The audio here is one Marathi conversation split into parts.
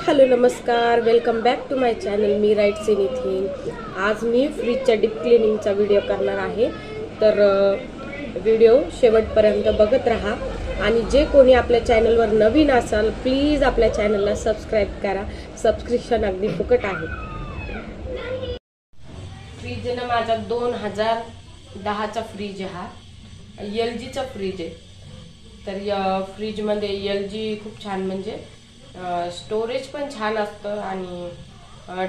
हॅलो नमस्कार, welcome back to my channel मी राईट्स एनिथिंग। आज मी फ्रीजच्या डीप क्लिनिंगचा व्हिडिओ करणार आहे, तर व्हिडिओ शेवटपर्यंत बघत राहा। आणि जे कोणी आपल्या चॅनलवर नवीन असाल प्लीज आपल्या चॅनलला सबस्क्राईब करा, सबस्क्रिप्शन अगदी फुकट आहे। फ्रीज ना माझा 2010चा फ्रीज हा LGचा फ्रीज आहे। तर या फ्रीज मध्ये LG खूप छान, म्हणजे स्टोरेज पण छान असतं आणि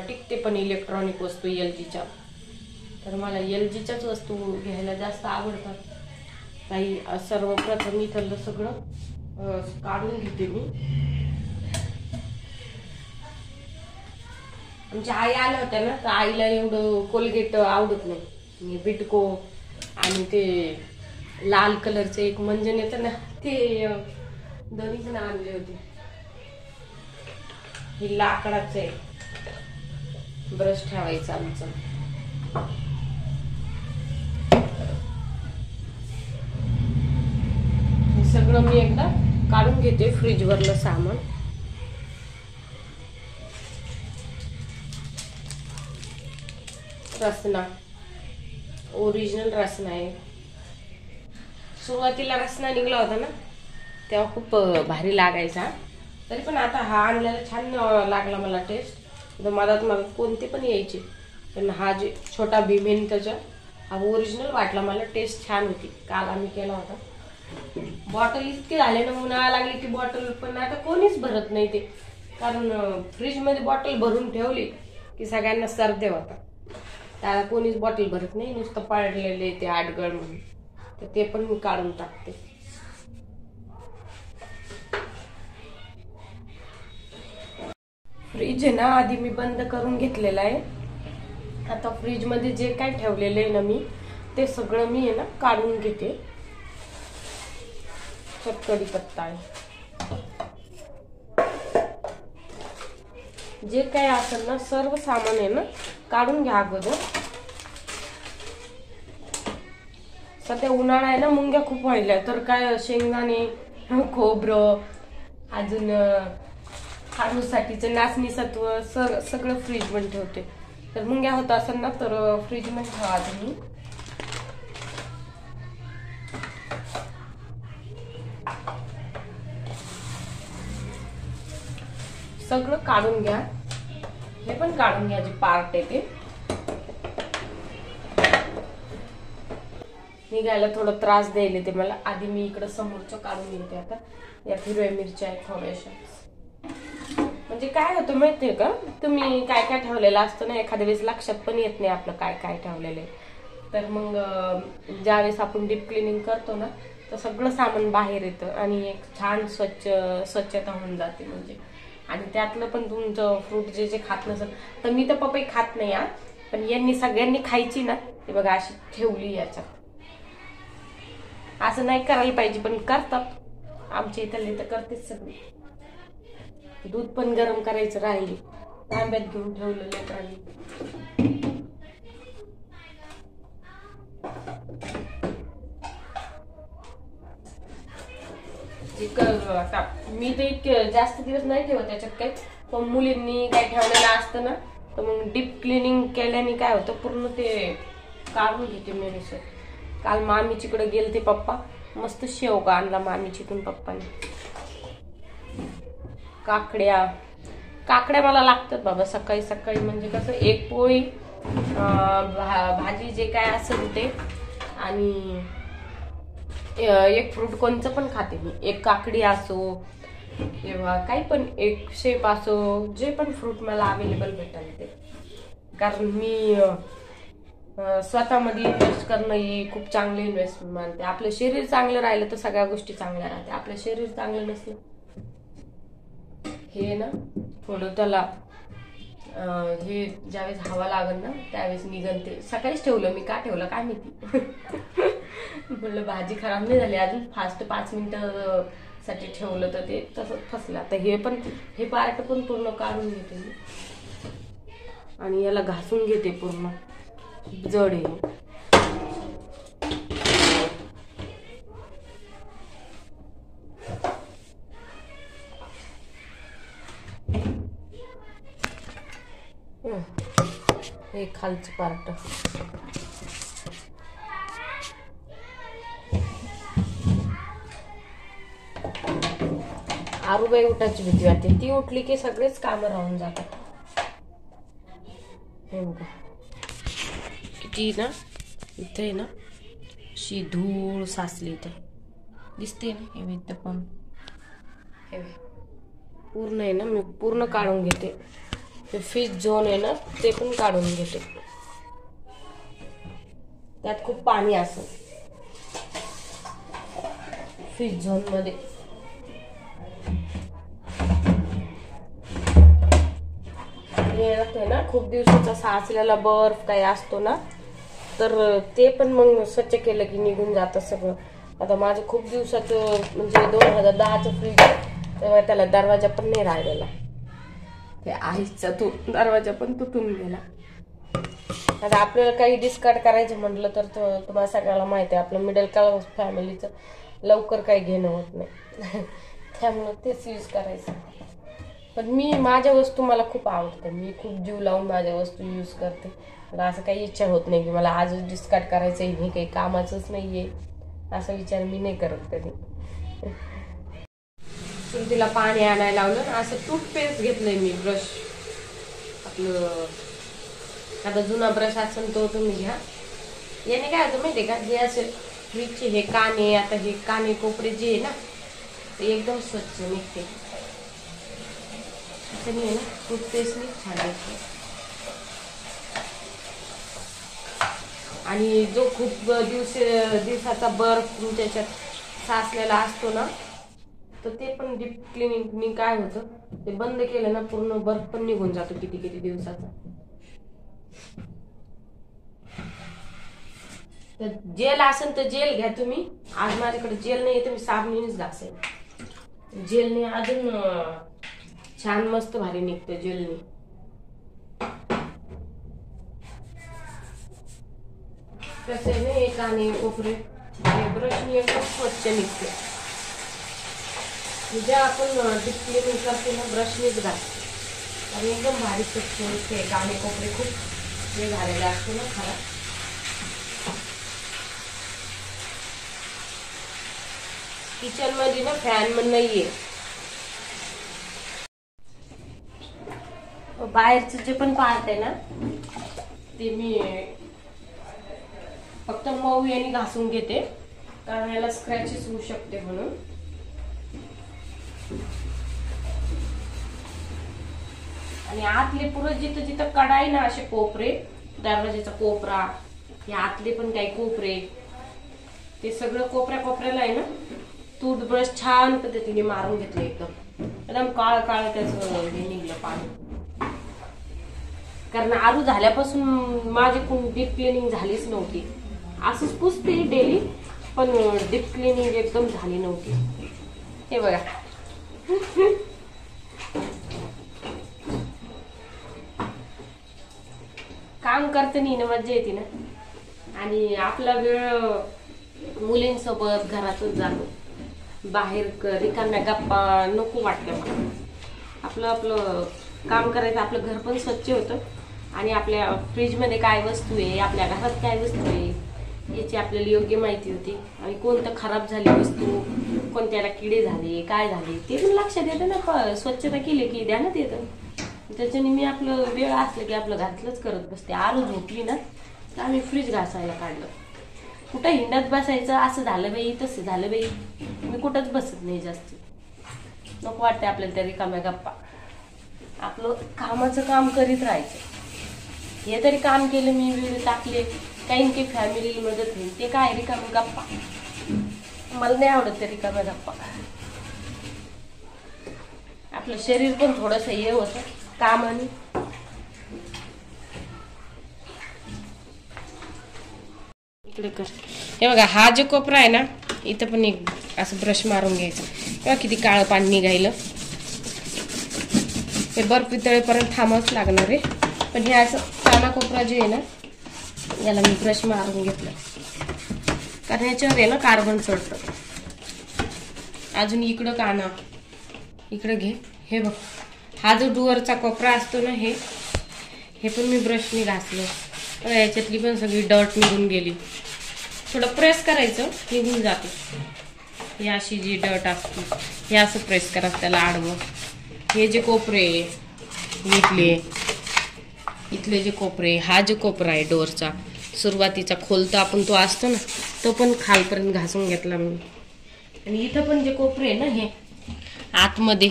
टिकते पण इलेक्ट्रॉनिक वस्तू LGच्या। तर मला LGच्याच वस्तू घ्यायला जास्त आवडतात। काही सर्वप्रथम इथलं सगळं काढून घेते मी। आमच्या आई आल्या होत्या ना, तर आईला एवढं कोलगेट आवडत नाही। बिटको आणि ते लाल कलरचे एक मंजन येतं ना, ते दोन्ही पण आणले होते। ही लाकडाचं आहे ब्रश ठेवायचं आमचं। हे सगळं मी एकदा काढून घेते फ्रीज वरलं सामान। रसना, ओरिजिनल रसना आहे। सुरुवातीला रसना निघला होता ना तेव्हा खूप भारी लागायचा, तरी पण आता हा आणलेला छान लागला मला टेस्ट। मधात कोणते पण यायचे, पण हा जे छोटा भीम आहे त्याचा हा ओरिजिनल वाटला मला, टेस्ट छान होती। काल आम्ही केला होता। बॉटल इतकी झाले ना, उन्हाळा लागली की बॉटल पण आता कोणीच भरत नाही ते, कारण फ्रीज मध्ये बॉटल भरून ठेवली की सगळ्यांना सर्दी होतात। त्याला कोणीच बॉटल भरत नाही, नुसतं पाळलेले ते आडगळ म्हणून, तर ते पण मी काढून टाकते। फ्रीज आहे ना आधी मी बंद करून घेतलेला आहे। आता फ्रीज मध्ये जे काय ठेवलेलं आहे ना मी, ते सगळं मी आहे ना काढून घेते। कढीपत्ता आहे, जे काय असेल ना सर्व सामान आहे ना काढून घ्या अगोदर। सध्या उन्हाळा आहे ना, मुंग्या खूप व्हायल्या, तर काय शेंगदाणे, खोबरं, अजून हाडूसाठीचं नाचणी सत्व सगळं फ्रीज मध्ये ठेवते। तर मुंग्या होत असेल ना तर फ्रीज मध्ये ठेवा तुम्ही। सगळं काढून घ्या, हे पण काढून घ्या जे पार्ट आहे ते। निघायला थोडं त्रास द्यायला ते मला। आधी मी इकडे समोरचं काढून घेते। आता या हिरव्या मिरच्या आहेत थोड्याशा। म्हणजे काय होतं माहितीये का, तुम्ही काय काय ठेवलेलं असतं ना, एखाद्या वेळेस लक्षात पण येत नाही आपलं काय काय ठेवलेलं आहे। तर मग ज्यावेळेस आपण डीप क्लिनिंग करतो ना, तर सगळं सामान बाहेर येतं आणि एक छान स्वच्छता होऊन जाते म्हणजे। आणि त्यातलं पण तुमचं फ्रूट जे जे खात नसेल, तर मी तर पपई खात नाही हा, पण यांनी सगळ्यांनी खायची ना, ते बघा अशी ठेवली याच्यात। असं नाही करायला पाहिजे पण करतात आमच्या इथले, तर करतेच सगळे। दूध पण गरम करायचं राहिले, तांब्यात घेऊन ठेवलं लेकरांनी। आता मी तर इतके जास्त दिवस नाही ठेवत त्याच्यात काही, पण मुलींनी काय ठेवलेलं असतं ना, तर मग डीप क्लिनिंग केल्याने काय होतं, पूर्ण ते काढून घेते मी नुसतं। काल मामीचीकडे गेलते पप्पा, मस्त शेवगा आणला मामीचीतून पप्पाने। काकड्या मला लागतात बाबा सकाळी सकाळी, म्हणजे कसं एक पोळी भाजी जे काय असेल ते, आणि एक फ्रूट कोणचं पण खाते मी। एक काकडी असो किंवा काही पण, एक शेप असो, जे पण फ्रूट मला अवेलेबल भेटेल ते। कारण मी स्वतःमध्ये इन्व्हेस्ट करणं ही खूप चांगली इन्व्हेस्टमेंट मानते। आपलं शरीर चांगलं राहिलं तर सगळ्या गोष्टी चांगल्या राहते। आपलं शरीर चांगलं नसलं, हे ना थोडं त्याला हे ज्यावेळेस हवा लागल ना त्यावेळेस निघन ते। सकाळीच ठेवलं मी, का ठेवलं काय माहिती। म्हणलं भाजी खराब नाही झाली अजून, फास्ट 5 मिनिटं साठी ठेवलं तर ते तसंच फसलं। आता हे पार्ट पण पूर्ण काढून घेते मी आणि याला घासून घेते पूर्ण, जड आहे। हे खालचं पार्ट. आरूबाई उठायची भीती वाटते, ती उठली की सगळेच कामं राहून जातात. हे बघा किती ना इथे ना अशी धूळ साचली, इथे दिसते ना. हे इथं पण हे पूर्ण आहे ना, मी पूर्ण काढून घेते. ते फिश झोन आहे ना ते पण काढून घेते. त्यात खूप पाणी असेल फिश झोन मध्ये. ना खूप दिवसाचा साचलेला बर्फ काही असतो ना, तर ते पण मग स्वच्छ केलं की निघून जातं सगळं. आता माझं खूप दिवसाचं म्हणजे 2010चं फ्रीज आहे, तेव्हा त्याला दरवाजा पण नाही राहिलेला. ते आईचा दरवाजा पण तुटून गेला. आता आपल्याला काही डिस्कार्ड करायचं म्हटलं तर तुम्हाला सगळ्याला माहिती आहे, आपलं मिडल क्लास फॅमिलीचं लवकर काही घेणं होत नाही. त्यामुळे तेच यूज करायचं. पण मी माझ्या वस्तू मला खूप आवडतं, मी खूप जीव लावून माझ्या वस्तू यूज करते. मला असं काही इच्छा होत नाही की मला आजच डिस्कार्ड करायचं, हे काही कामाचंच नाहीये असा विचार मी नाही करत कधी. तिला पाणी आणायला लावलं. असं टूथपेस्ट घेतलंय मी, ब्रश आपलं आता जुना ब्रश असेल तो तुम्ही घ्या. याने काय होतं माहितीये का, जे असे फ्रीजचे हे काने, आता हे काने कोपरे जे आहे ना ते एकदम स्वच्छ निघते. असं नाही ना, टूथपेस्टने छान निघते. आणि जो खूप दिवसाचा बर्फ तुमच्या याच्यात साचलेला असतो ना, तर ते पण डीप क्लिनिंग काय होतं, ते बंद केलं ना पूर्ण बर्फ पण निघून जातो किती किती दिवसाचा. तर जेल असेल तर जेल घ्या तुम्ही. आज माझ्याकडे जेल नाही, तर मी साबणीनेच घासेल. जेलने अजून छान मस्त भारी निघतं जेलने. कसे नाही काने कोपरे ब्रशने एकदम स्वच्छ निघते. म्हणजे आपण डीप क्लिनिंग करते ना ब्रशनेच घालते आणि एकदम भारी स्वच्छ निघते. काने कोपरे खूप हे झालेले असते ना खराब. किचन मध्ये ना फॅन पण नाहीये. बाहेरचं जे पण पार्ट आहे ना ते मी फक्त मऊ याने घासून घेते, कारण याला स्क्रॅचेस होऊ शकते म्हणून. आणि आतले पुरं जिथं जिथं कडाई ना असे कोपरे, दरवाजाचा कोपरा, हे आतले पण काही कोपरे, ते सगळं कोपऱ्याला आहे ना टूथब्रश छान पद्धतीने मारून घेतलं. एकदम काळ काळ त्याचं हे निघलं पाणी. कारण आरू झाल्यापासून माझी खूप डीप क्लिनिंग झालीच नव्हती. असंच पुसते डेली, पण डीप क्लिनिंग एकदम झाली नव्हती. हे बघा काम करताना ना मज्जा येते ना. आणि आपला वेळ मुलींसोबत घरातच जातो, बाहेर रिकाम्या गप्पा नको वाटतं मला. आपलं आपलं काम करायचं, आपलं घर पण स्वच्छ होतं आणि आपल्या फ्रीजमध्ये काय वस्तू आहे, आपल्या घरात काय वस्तू आहे याची आपल्याला योग्य माहिती होती. आणि कोणतं खराब झाली वस्तू, कोणत्याला किडे झाले, काय झाले ते पण लक्षात येतं ना. स्वच्छता केली की ध्यानात येतं. त्याच्याने मी आपलं वेळ असलं की आपलं घरातलंच करत बसते. आरू झोपली ना तर आम्ही फ्रीज घासायला काढलं. कुठं हिंडत बसायचं, असं झालं बाई तसं झालं बाई, मी कुठंच बसत नाही जास्त. नको वाटते आपल्याला त्या रिकाम्या गप्पा. आपलं कामाचं काम करीत राहायचं. हे तरी काम केलं मी, व्हिडिओ टाकले, काही काही फॅमिली मदत होईल. ते काय रिकाम्या गप्पा, मला नाही आवडत ते रिकाम्या गप्पा. आपलं शरीर पण थोडंसं हे होतं कामाने. इकडे कर. हे बघा हा जो कोपरा आहे ना, इथं पण एक असं ब्रश मारून घ्यायचं. तेव्हा किती काळं पाणी निघायलं. हे बर्फ वितळेपर्यंत थांबावंच लागणार आहे. पण हे असं काना कोपरा जे आहे ना याला मी ब्रश मारून घेतलं, कारण याच्यावर आहे ना कार्बन चढतं. अजून इकडं काना इकडं घे. हे बघ हा जो डुअरचा कोपरा असतो ना, हे पण मी ब्रशने घासलं. बघा याच्यातली पण सगळी डर्ट निघून गेली. थोडं प्रेस करायचं, निघून जाते. ही अशी जी डर्ट असते हे असं प्रेस करायचं त्याला आडवं. हे जे कोपरे इथले जे कोपरे, हा जो कोपरा आहे डोअरचा सुरुवातीचा खोलता आपण तो असतो ना, तो पण खालपर्यंत घासून घेतला मी. आणि इथं पण जे कोपरे आहे ना हे आतमध्ये,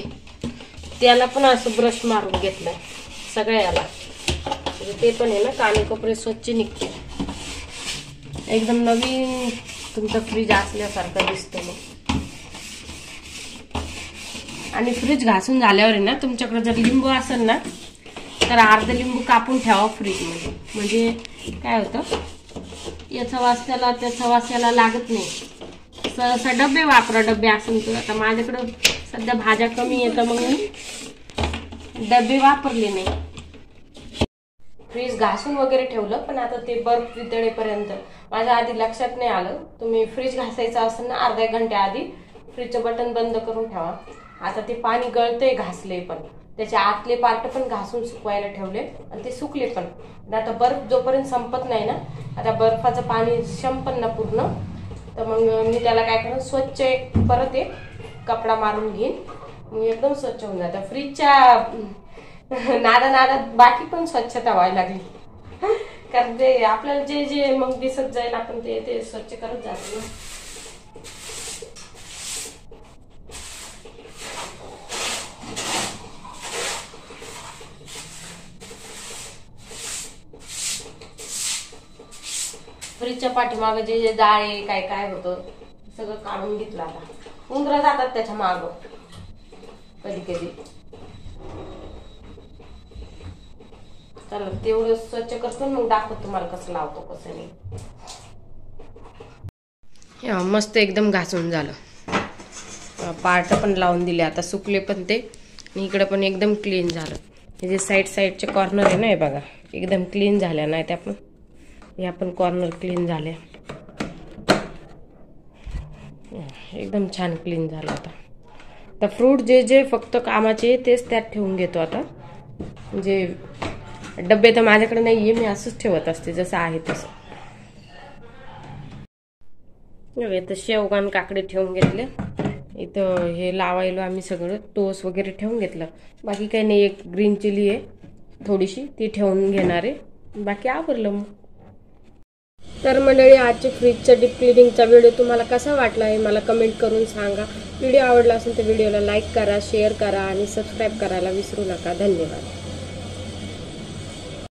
त्याला पण असं ब्रश मारून घेतलंय सगळ्याला. म्हणजे ते पण आहे ना काने कोपरे स्वच्छ निघते. एकदम नवीन तुमचं फ्रीज असल्यासारखं दिसतं मग. आणि फ्रीज घासून झाल्यावर आहे ना, तुमच्याकडे जर लिंबू असेल ना तर अर्ध लिंबू कापून ठेवा फ्रीजमध्ये. म्हणजे काय होतं, याचा वास त्याला त्याचा वास याला लागत नाही. सहसा डबे वापरा, डबे असेल तर. आता माझ्याकडं सध्या भाज्या कमी येतं मग मी डबे वापरले नाही. फ्रीज घासून वगैरे ठेवलं, पण आता ते बर्फ वितळेपर्यंत माझ्या आधी लक्षात नाही आलं. तुम्ही फ्रीज घासायचं असेल ना अर्ध्या घंट्या आधी फ्रीजचं बटन बंद करून ठेवा. आता ते पाणी गळतंय घासले, पण त्याचे आतले पार्ट पण घासून सुकवायला ठेवले आणि ते सुकले पण. आता बर्फ जोपर्यंत संपत नाही ना, आता बर्फाचं पाणी संपन ना पूर्ण, तर मग मी त्याला काय करेन, स्वच्छ परत एक कपडा मारून घेईन. मग एकदम स्वच्छ होऊन जातं. फ्रीजच्या नादात बाकी पण स्वच्छता व्हायला लागली. कारण ते आपल्याला जे जे मग दिसत जाईल आपण ते स्वच्छ करत जातो ना. फ्रीजच्या पाठीमागं जे जे जाळे काय काय होतं सगळं काढून घेतलं. आता उंदरं जातात त्याच्या मागं कधी कधी. चला तेवढं स्वच्छ करतो, मग दाखवतो तुम्हाला कसं लावतो कसं नाही. मस्त एकदम घासून झालं. पार्ट पण लावून दिले, आता सुकले पण ते. आणि इकडे पण एकदम क्लीन झालं. हे जे साईडचे कॉर्नर आहे ना, हे बघा एकदम क्लीन झाल्या. नाही त्या पण या पण कॉर्नर क्लीन झाले, एकदम छान क्लीन झालं. आता फ्रूट जे जे फक्त कामाचे तेच त्यात ठेवून घेतो. आता म्हणजे डबे तर माझ्याकडे नाहीये, मी असंच ठेवत असते जसं आहे तसं. इथं शेवगान काकडे ठेवून घेतले. इथं हे लावायला आम्ही सगळं टोस वगैरे ठेवून घेतलं. बाकी काही नाही, एक ग्रीन चिली आहे थोडीशी, ती ठेवून घेणार आहे. बाकी आवरलं मग. तर मंडळी, आजची फ्रीजच्या डीप क्लिनिंगचा व्हिडिओ तुम्हाला कसा वाटला आहे मला कमेंट करून सांगा. व्हिडिओ आवडला असेल तर व्हिडिओला लाईक करा, शेअर करा आणि सबस्क्राईब करायला विसरू नका. धन्यवाद.